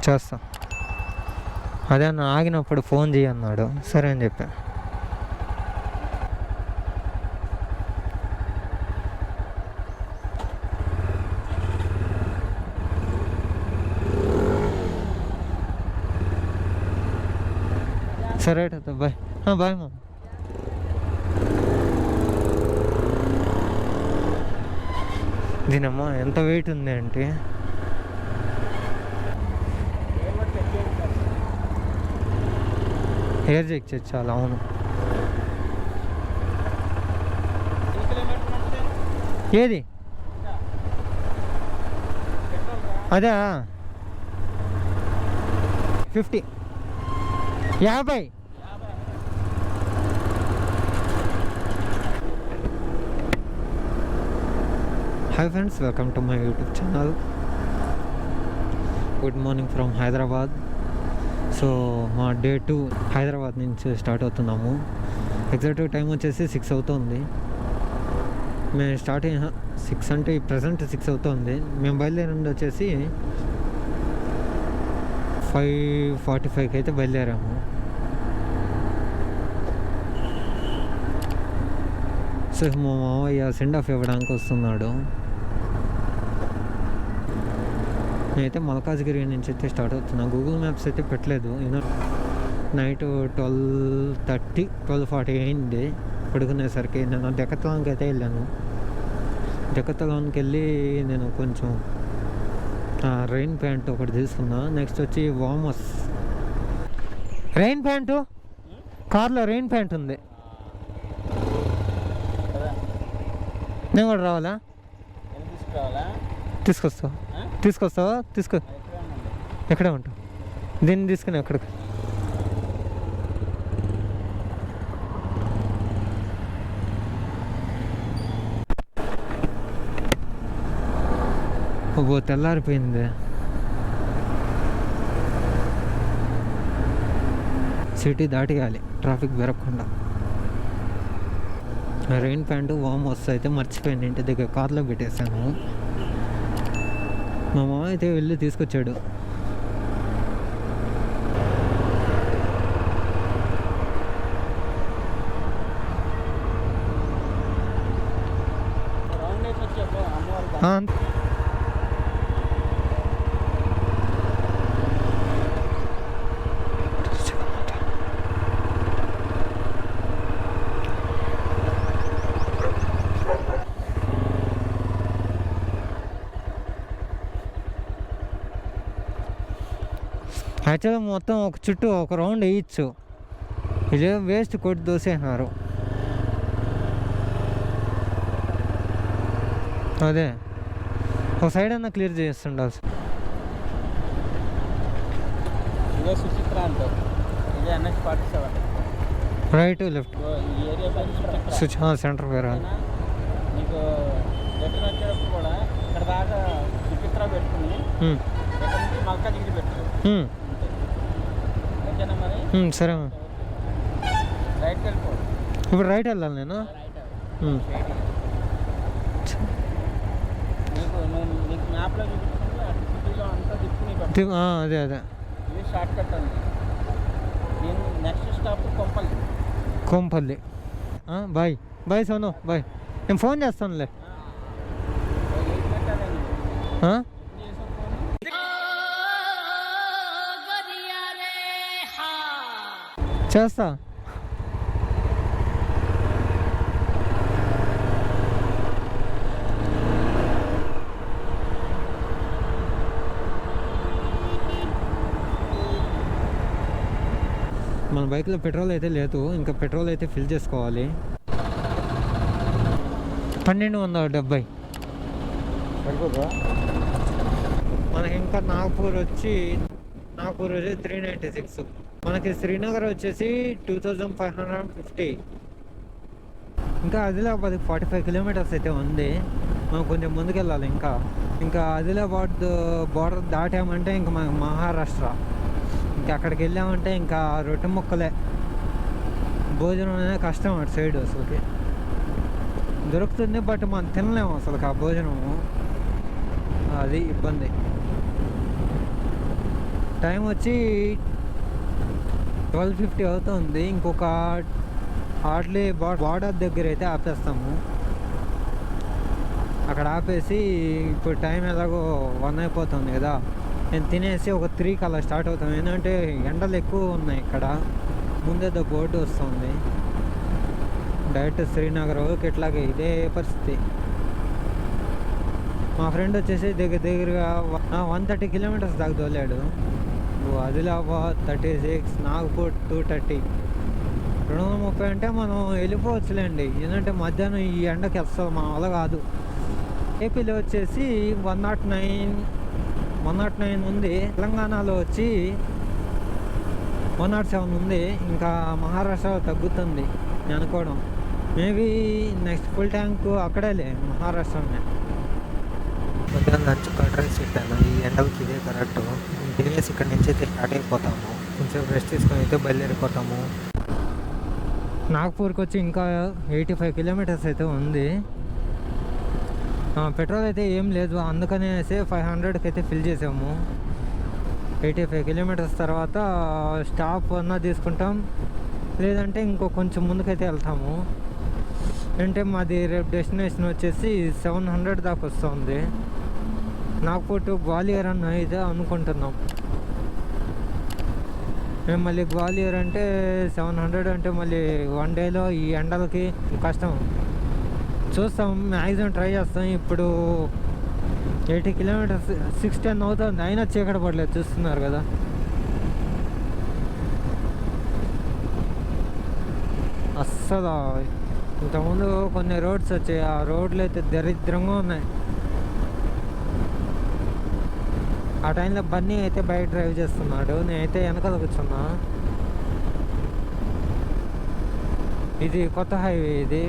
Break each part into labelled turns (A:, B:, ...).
A: చేస్తా. అదే అన్న ఆగినప్పుడు ఫోన్ చేయన్నాడు, సరే అని చెప్పా. సరే అయితే బాయ్. బాయ్ మా. దీనమ్మా ఎంత వెయిట్ ఉంది అంటే ఎయిర్ చెక్ చేయాలి. అవును, ఏది అదే 50 50. Hi friends, welcome to my YouTube channel. Good morning from Hyderabad. So మా డే 2 హైదరాబాద్ నుంచి స్టార్ట్ అవుతున్నాము. ఎగ్జాక్ట్ టైం వచ్చేసి 6 అవుతుంది. మేము స్టార్ట్ 6 అంటే ప్రజెంట్ 6 అవుతుంది. మేము బయలుదేరింది వచ్చేసి 5:45 అయితే బయలుదేరాము. సో మా మావయ్య సెండ్ ఆఫ్ ఇవ్వడానికి వస్తున్నాడు. నేనైతే మల్కాజ్గిరి నుంచి అయితే స్టార్ట్ అవుతున్నా. గూగుల్ మ్యాప్స్ అయితే పెట్టలేదు. నైట్ 12:30 12:40 అయింది పడుకునేసరికి. నేను డెకత్లాన్కి అయితే వెళ్ళాను. డెకత్లాన్కి వెళ్ళి నేను కొంచెం రెయిన్ ప్యాంట్ ఒకటి తీసుకున్నా. నెక్స్ట్ వచ్చి వామస్. రెయిన్ ప్యాంటు కార్లో రెయిన్ ప్యాంట్ ఉంది. నేను కూడా రావాలా? తీసుకొస్తావా? తీసుకో. ఎక్కడ ఉంటావు? దీన్ని తీసుకుని ఎక్కడికి? ఓ తెల్లారిపోయింది. సిటీ దాటియాలి ట్రాఫిక్ బెరగకుండా. రెయిన్ ప్యాంటు వామ్ వస్తే అయితే మర్చిపోయింది, ఇంటి దగ్గర కార్లో పెట్టేశాను. మా మామ అయితే వెళ్ళి తీసుకొచ్చాడు. యాక్చువల్గా మొత్తం ఒక చుట్టూ ఒక రౌండ్ వేయచ్చు. ఇదే వేస్ట్ కొట్టి దోసేసినారు. అదే ఒక సైడ్ అన్నా క్లియర్ చేస్తుండాల్సి. రైట్ లెఫ్ట్ స్విచ్ సెంటర్ పేరు. సరే, ఇప్పుడు రైట్ వెళ్ళాలి నేను. అదే అదే Kompally. Bye bye Sonu, bye. నేను ఫోన్ చేస్తానులే. చేస్తా. మన బైక్లో పెట్రోల్ అయితే లేదు, ఇంకా పెట్రోల్ అయితే ఫిల్ చేసుకోవాలి. 1270 మనకి. ఇంకా నాగపూర్ వచ్చి 396. మనకి శ్రీనగర్ వచ్చేసి 2550. ఇంకా ఆదిలాబాద్ 45 కిలోమీటర్స్ అయితే ఉంది. మనం కొంచెం ముందుకు వెళ్ళాలి. ఇంకా ఆదిలాబాద్ బార్డర్ దాటామంటే ఇంకా మనకు మహారాష్ట్ర. ఇంకా అక్కడికి వెళ్ళామంటే ఇంకా రొట్టె ముక్కలే. భోజనం అనేది కష్టం అటు సైడ్. అసలుకి దొరుకుతుంది, బట్ మనం తినలేము అసలు ఆ భోజనము. అది ఇబ్బంది. టైం వచ్చి 12:50 అవుతుంది. ఇంకొక హార్డ్లీ బార్డర్ దగ్గర అయితే ఆపేస్తాము. అక్కడ ఆపేసి ఇప్పుడు టైం ఎలాగో 1 అయిపోతుంది కదా, నేను తినేసి ఒక 3కి అలా స్టార్ట్ అవుతాం. ఏంటంటే ఎండలు ఎక్కువ ఉన్నాయి ఇక్కడ. ముందేదో బోర్డు వస్తుంది, డైరెక్ట్ శ్రీనగర్ ఇట్లాగే ఇదే పరిస్థితి. మా ఫ్రెండ్ వచ్చేసి దగ్గరగా 130 కిలోమీటర్స్ దాకా తోలాడు. ఆదిలాబాద్ 36, నాగపూర్ 230, 230 అంటే మనం వెళ్ళిపోవచ్చులేండి. ఎందుకంటే మధ్యాహ్నం ఈ ఎండకి అస్సలు మన వల్ల కాదు. ఏపీలో వచ్చేసి 109 ఉంది, తెలంగాణలో వచ్చి 107 ఉంది. ఇంకా మహారాష్ట్రలో తగ్గుతుంది నేను అనుకోవడం. మేబీ నెక్స్ట్ ఫుల్ ట్యాంక్ అక్కడేలే, మహారాష్ట్రలోనే.
B: మధ్యాహ్నం లంచ్ కర్డ్ రైస్ పెట్టాను. ఈ ఎండలకి ఇదే కరెక్ట్. తినేసి ఇక్కడ నుంచి అయితే స్టార్ట్ అయిపోతాము. కొంచెం రెస్ట్ తీసుకొని అయితే బయలుదేరిపోతాము.
A: నాగ్పూర్కి వచ్చి ఇంకా 85 కిలోమీటర్స్ అయితే ఉంది. పెట్రోల్ అయితే ఏం లేదు, అందుకనేసి 500కి అయితే ఫిల్ చేసాము. 85 కిలోమీటర్స్ తర్వాత స్టాప్ అన్నా తీసుకుంటాం, లేదంటే ఇంకో కొంచెం ముందుకైతే వెళ్తాము. అంటే మాది రేపు డెస్టినేషన్ వచ్చేసి 700 దాకా వస్తుంది. నాగ్పూర్ టు గ్వాలియర్ అని అయితే అనుకుంటున్నాం. మేము మళ్ళీ గ్వాలియర్ అంటే 700 అంటే మళ్ళీ 1 డేలో ఈ ఎండలకి కష్టం. చూస్తాం, మ్యాక్సిమం ట్రై చేస్తాం. ఇప్పుడు 80 కిలోమీటర్స్ 6:10 అవుతుంది, అయినా చీకటి పడలేదు, చూస్తున్నారు కదా. అస్సలు ఇంతకుముందు కొన్ని రోడ్స్ వచ్చాయి, ఆ రోడ్లు అయితే దరిద్రంగా ఉన్నాయి. ఆ టైంలో బన్నీ అయితే బైక్ డ్రైవ్ చేస్తున్నాడు, నేనైతే వెనకాల కూర్చున్నా. ఇది కొత్త హైవే, ఇది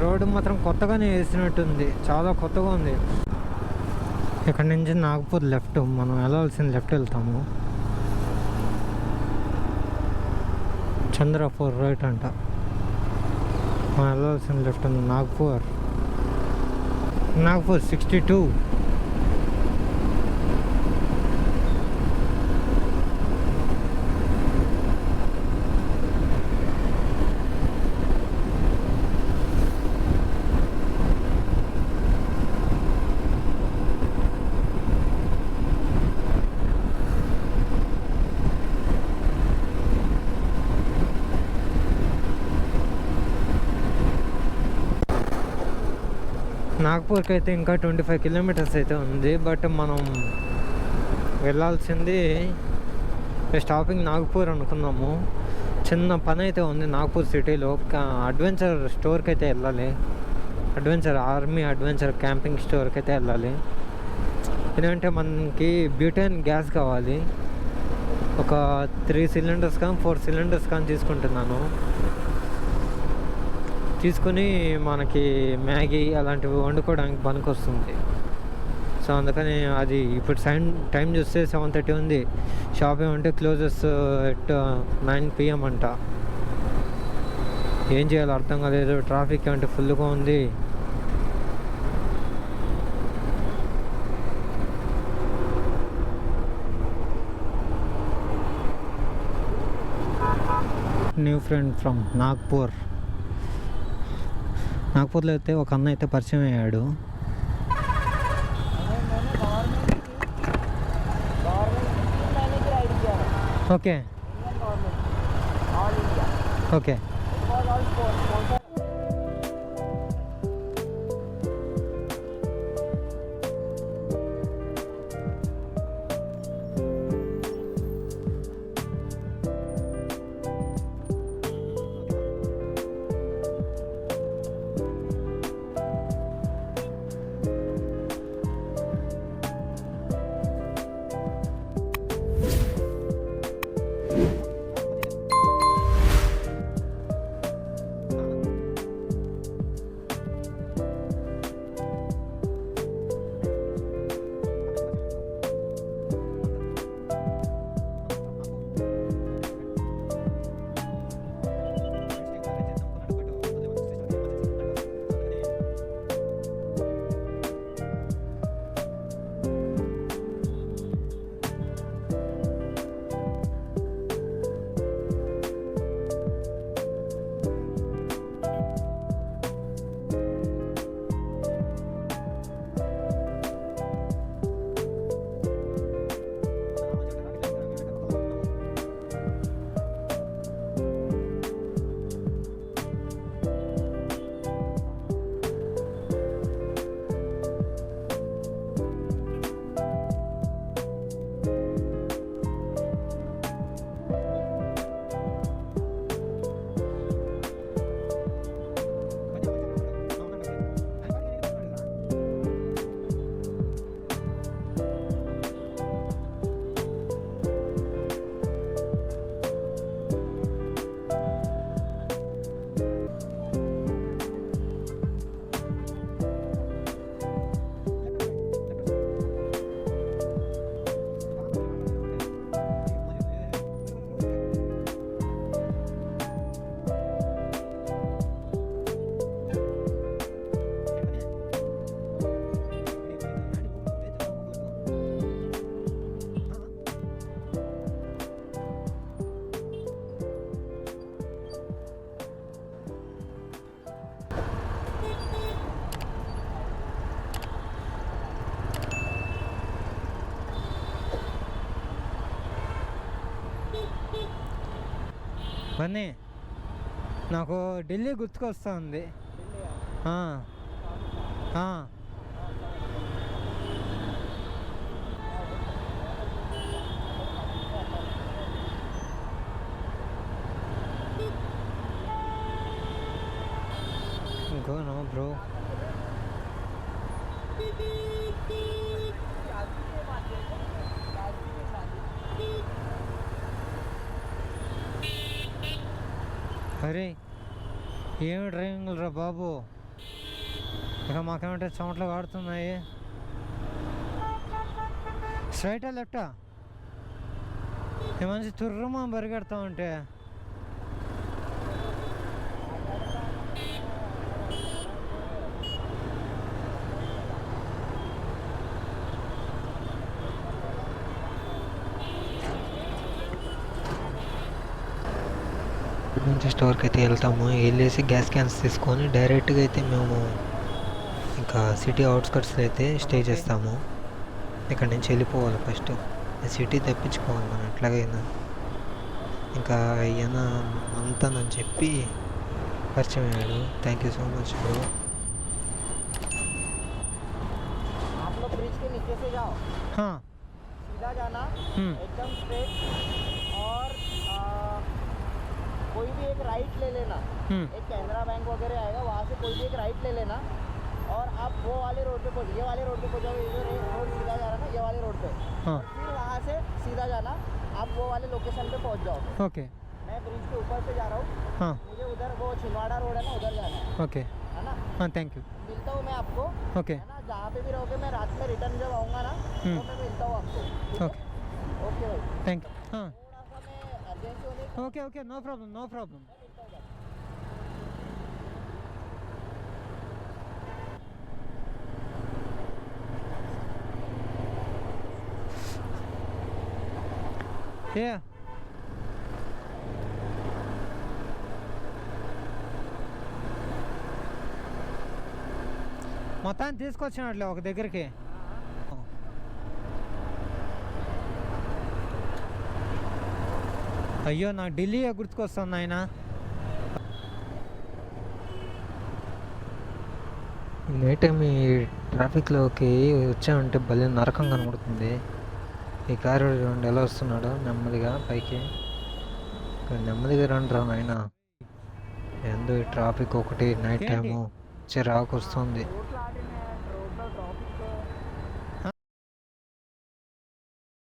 A: రోడ్డు మాత్రం కొత్తగానే వేసినట్టుంది, చాలా కొత్తగా ఉంది. ఇక్కడ నుంచి నాగపూర్ లెఫ్ట్, మనం వెళ్ళాల్సిన లెఫ్ట్ వెళ్తాము. చంద్రపూర్ రైట్ అంట, మనం వెళ్ళాల్సిన లెఫ్ట్ ఉంది. నాగపూర్ 62. నాగ్పూర్కి అయితే ఇంకా 25 కిలోమీటర్స్ అయితే ఉంది. బట్ మనం వెళ్ళాల్సింది స్టాపింగ్ నాగ్పూర్ అనుకున్నాము. చిన్న పని అయితే ఉంది నాగ్పూర్ సిటీలో. అడ్వెంచర్ స్టోర్కి అయితే వెళ్ళాలి, ఆర్మీ అడ్వెంచర్ క్యాంపింగ్ స్టోర్కి అయితే వెళ్ళాలి. ఎందుకంటే మనకి బ్యూటేన్ గ్యాస్ కావాలి. ఒక 3 సిలిండర్స్ కానీ 4 సిలిండర్స్ కానీ తీసుకుంటున్నాను. తీసుకుని మనకి మ్యాగీ అలాంటివి వండుకోవడానికి పనికొస్తుంది. సో అందుకని అది ఇప్పుడు టైం చూస్తే 7:30 ఉంది. షాప్ ఏమంటే క్లోజెస్ ఎట్ 9 PM అంట. ఏం చేయాలో అర్థం కాలేదు, ట్రాఫిక్ అంటే ఫుల్గా ఉంది. న్యూ ఫ్రెండ్ ఫ్రమ్ నాగ్పూర్లో అయితే ఒక అన్న అయితే పరిచయం అయ్యాడు. Okay okay. బన్నీ నాకు ఢిల్లీ గుర్తుకొస్తుంది. ఆ, ఆ. Go no bro. అరే ఏమి డ్రైవింగ్ రా బాబు, ఇక మాకేమంటే చెమటలు కాడుతున్నాయి. స్ట్రైటా లెఫ్టా? ఈ మంచి తుర్రమా పరిగెడతా ఉంటే.
B: నుంచి స్టోర్కి అయితే వెళ్తాము. వెళ్ళేసి గ్యాస్ క్యాన్స్ తీసుకొని డైరెక్ట్గా అయితే మేము ఇంకా సిటీ అవుట్స్కట్స్లో అయితే స్టే చేస్తాము. ఇక్కడ నుంచి వెళ్ళిపోవాలి ఫస్ట్, సిటీ తప్పించుకోవాలి మనం ఎట్లాగైనా. ఇంకా ఈయన అంతానని చెప్పి పరిచయం అయ్యాడు. Thank you so much bro.
C: आप लोग ब्रिज के नीचे से जाओ,
A: हाँ.
C: सीधा जाना
A: हम्म.
C: एकदम स्ट्रेट, और कोई भी एक राइट ले लेना. एक कैनरा बैंक वगैरह आएगा, वहाँ से कोई भी एक राइट ले लेना और आप वो वाले रोड पे पहुँच, ये वाले रोड पे पहुँचोगे. ये जो रोड सीधा जा रहा है ना, ये वाले रोड पे.
A: हाँ.
C: और फिर वहाँ से सीधा जाना, आप वो वाले लोकेशन पे पहुँच जाओगे.
A: ओके.
C: मैं ब्रिज के ऊपर से जा रहा हूँ.
A: हाँ.
C: मुझे उधर वो छिंदवाड़ा रोड है ना, उधर जाना है.
A: ओके.
C: है ना?
A: हाँ, थैंक यू.
C: मिलता हूँ मैं आपको.
A: ओके.
C: है ना, जहाँ पे भी रहोगे मैं रात में रिटर्न जब आऊँगा ना, तो मैं मिलता हूँ आपको.
A: ओके.
C: ओके भाई.
A: Thank you. हाँ.
C: थोड़ा सा मैं अर्जेंसी होने
A: okay okay, no problem no problem. Yeah. మొత్తాన్ని తీసుకొచ్చినట్లే ఒక దగ్గరికి. అయ్యో నాకు ఢిల్లీ గుర్తుకొస్తుంది ఆయన.
B: నైట్ టైం ఈ ట్రాఫిక్లోకి వచ్చామంటే భలే నరకం కనబడుతుంది. ఈ కారు చూడండి ఎలా వస్తున్నాడో నెమ్మదిగా పైకి. నెమ్మదిగా రండి రా నాయన. ఎందు ఈ ట్రాఫిక్ ఒకటి నైట్ టైము చిరాకు వస్తుంది.
C: रोड आने में